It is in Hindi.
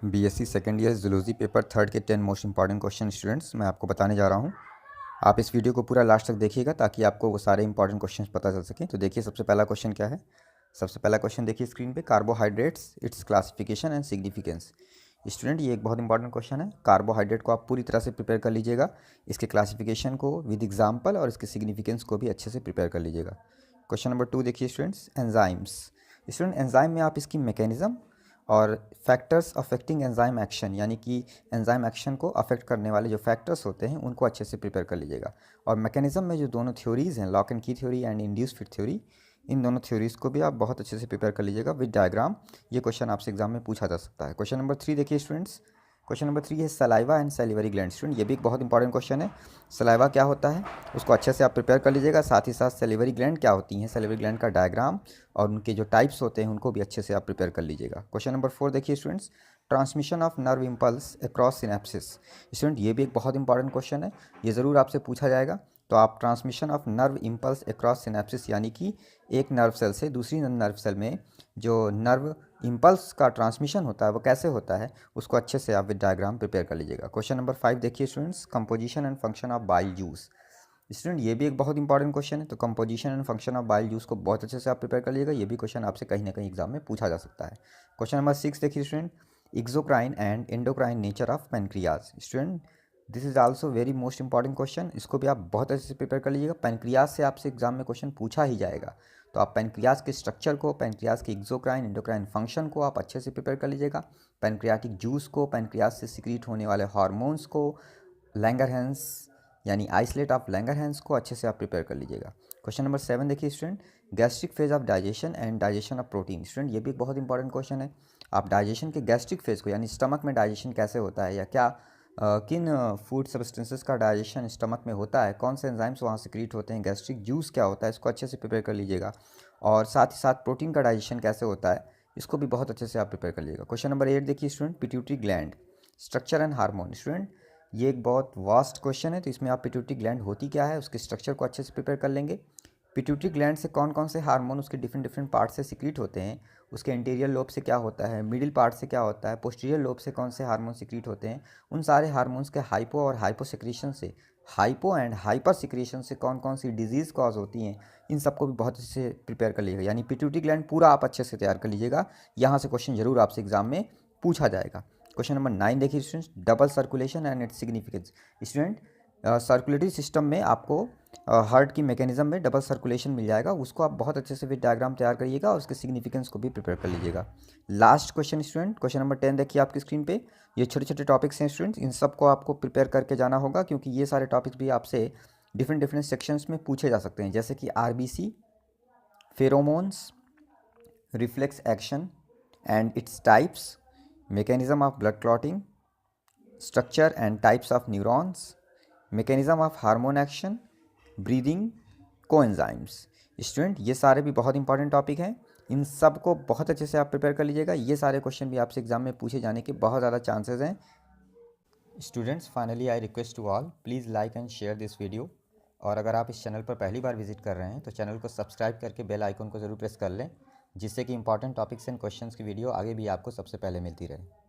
B.Sc second year zoology paper third के 10 मोस्ट इंपॉर्टेंट क्वेश्चन स्टूडेंट्स मैं आपको बताने जा रहा हूँ। आप इस वीडियो को पूरा लास्ट तक देखिएगा ताकि आपको वो सारे इंपॉर्टेंट क्वेश्चंस पता चल सकें। तो देखिए सबसे पहला क्वेश्चन क्या है। सबसे पहला क्वेश्चन देखिए स्क्रीन पे, carbohydrates it's classification and significance. Student ये एक बहुत इंपॉर्टेंट क्वेश्चन है। कार्बोहाइड्रेट को आप पूरी तरह से प्रिपेयर कर लीजिएगा, इसके क्लासिफिकेशन को विद एग्जाम्पल और इसके सिग्निफिकेंस को भी अच्छे से प्रिपेयर कर लीजिएगा। क्वेश्चन नंबर 2 देखिए स्टूडेंट्स, एंजाइम्स। स्टूडेंट एंजाइम में आप इसकी मैकेनिज्म और फैक्टर्स अफेक्टिंग एंजाइम एक्शन, यानी कि एंजाइम एक्शन को अफेक्ट करने वाले जो फैक्टर्स होते हैं उनको अच्छे से प्रिपेयर कर लीजिएगा। और मैकेनिज्म में जो दोनों थ्योरीज़ हैं, lock and key theory and induce fit theory, इन दोनों थ्योरीज़ को भी आप बहुत अच्छे से प्रिपेयर कर लीजिएगा विद डायग्राम। ये क्वेश्चन आपसे एग्जाम में पूछा जा सकता है। क्वेश्चन नंबर 3 देखिए स्टूडेंट्स। क्वेश्चन नंबर 3 है saliva and salivary gland. Student ये भी एक बहुत इंपॉर्टेंट क्वेश्चन है। सलाइवा क्या होता है उसको अच्छे से आप प्रिपेयर कर लीजिएगा, साथ ही साथ सैलिवरी ग्लैंड क्या होती हैं, सैलिवरी ग्लैंड का डायग्राम और उनके जो टाइप्स होते हैं उनको भी अच्छे से आप प्रिपेयर कर लीजिएगा। क्वेश्चन नंबर 4 देखिए students, transmission of nerve impulse across synapses. Student ये भी एक बहुत इंपॉर्टेंट क्वेश्चन है, ये ज़रूर आपसे पूछा जाएगा। तो आप transmission of nerve impulse across synapses, यानी कि एक नर्व सेल से दूसरी नर्व सेल में जो नर्व इम्पल्स का ट्रांसमिशन होता है वो कैसे होता है, उसको अच्छे से आप विद डायग्राम प्रिपेयर कर लीजिएगा। क्वेश्चन नंबर 5 देखिए students, composition and function of bile juice. Student ये भी एक बहुत इंपॉर्टेंट क्वेश्चन है। तो composition and function of bile juice को बहुत अच्छे से आप प्रिपेयर कर लीजिएगा, ये भी क्वेश्चन आपसे कहीं ना कहीं एग्जाम में पूछा जा सकता है। क्वेश्चन नंबर 6 देखिए student, exocrine and endocrine nature of pancreas. Student this is also very most important question, इसको भी आप बहुत अच्छे से प्रिपेयर कर लीजिएगा। पैनक्रियाज से आपसे एग्जाम में क्वेश्चन पूछा ही जाएगा, तो आप पैनक्रियाज के स्ट्रक्चर को, पैनक्रियाज के एक्सोक्राइन एंडोक्राइन फंक्शन को आप अच्छे से प्रिपेयर कर लीजिएगा। पैनक्रियाटिक जूस को, पैनक्रियाज से सिक्रीट होने वाले हार्मोन्स को, लैंगरहैंस यानी आइसोलेट ऑफ लैंगरहैंस को अच्छे से आप प्रिपेयर कर लीजिएगा। क्वेश्चन नंबर 7 देखिए student, gastric phase of digestion and digestion of protein. Student ये भी एक बहुत इंपॉर्टेंट क्वेश्चन है। आप डाइजेशन के गैस्ट्रिक फेज को, यानी स्टमक में डाइजेशन कैसे होता है या क्या किन फूड सब्सटेंसेस का डाइजेशन स्टमक में होता है, कौन से एंजाइम्स वहाँ सिक्रीट होते हैं, गैस्ट्रिक जूस क्या होता है, इसको अच्छे से प्रिपेयर कर लीजिएगा। और साथ ही साथ प्रोटीन का डाइजेशन कैसे होता है, इसको भी बहुत अच्छे से आप प्रिपेयर कर लीजिएगा। क्वेश्चन नंबर 8 देखिए student, pituitary gland, structure and hormone. Student ये एक बहुत वास्ट क्वेश्चन है, तो इसमें आप पिट्यूटरी ग्लैंड होती क्या है, उसके स्ट्रक्चर को अच्छे से प्रिपेयर कर लेंगे। पिट्यूटरी ग्लैंड से कौन कौन से हार्मोन उसके डिफरेंट पार्ट से सिक्रीट होते हैं, उसके इंटीरियर लोब से क्या होता है, मिडिल पार्ट से क्या होता है, पोस्टीरियर लोब से कौन से हार्मोन सिक्रीट होते हैं, उन सारे हार्मोन्स के हाइपो और हाइपो सिक्रीशन से, हाइपो एंड हाइपर सिक्रीशन से कौन कौन सी डिजीज़ कॉज होती हैं, इन सबको भी बहुत अच्छे से प्रिपेयर कर लीजिएगा। यानी पिट्यूटरी ग्लैंड पूरा आप अच्छे से तैयार कर लीजिएगा, यहाँ से क्वेश्चन जरूर आपसे एग्जाम में पूछा जाएगा। क्वेश्चन नंबर 9 देखिए students, double circulation and its significance. Student circulatory system में आपको हार्ट की मैकेनिज्म में डबल सर्कुलेशन मिल जाएगा, उसको आप बहुत अच्छे से विद डायग्राम तैयार करिएगा और उसके सिग्निफिकेंस को भी प्रिपेयर कर लीजिएगा। Last question student, question number 10 देखिए आपकी स्क्रीन पे। ये छोटे छोटे टॉपिक्स हैं स्टूडेंट्स, इन सब को आपको प्रिपेयर करके जाना होगा, क्योंकि ये सारे टॉपिक्स भी आपसे डिफरेंट सेक्शंस में पूछे जा सकते हैं, जैसे कि RBC, pheromones, reflex action and its types, mechanism of blood clotting, structure and types of neurons, mechanism of hormone action, breathing, coenzymes। Student ये सारे भी बहुत इंपॉर्टेंट टॉपिक हैं, इन सब को बहुत अच्छे से आप प्रिपेयर कर लीजिएगा। ये सारे क्वेश्चन भी आपसे एग्जाम में पूछे जाने के बहुत ज़्यादा चांसेस हैं। Students finally I request to all, please like and share this video. और अगर आप इस चैनल पर पहली बार विजिट कर रहे हैं तो चैनल को सब्सक्राइब करके बेल आइकन को ज़रूर प्रेस कर लें, जिससे कि इंपॉर्टेंट टॉपिक्स एंड क्वेश्चंस की वीडियो आगे भी आपको सबसे पहले मिलती रहे।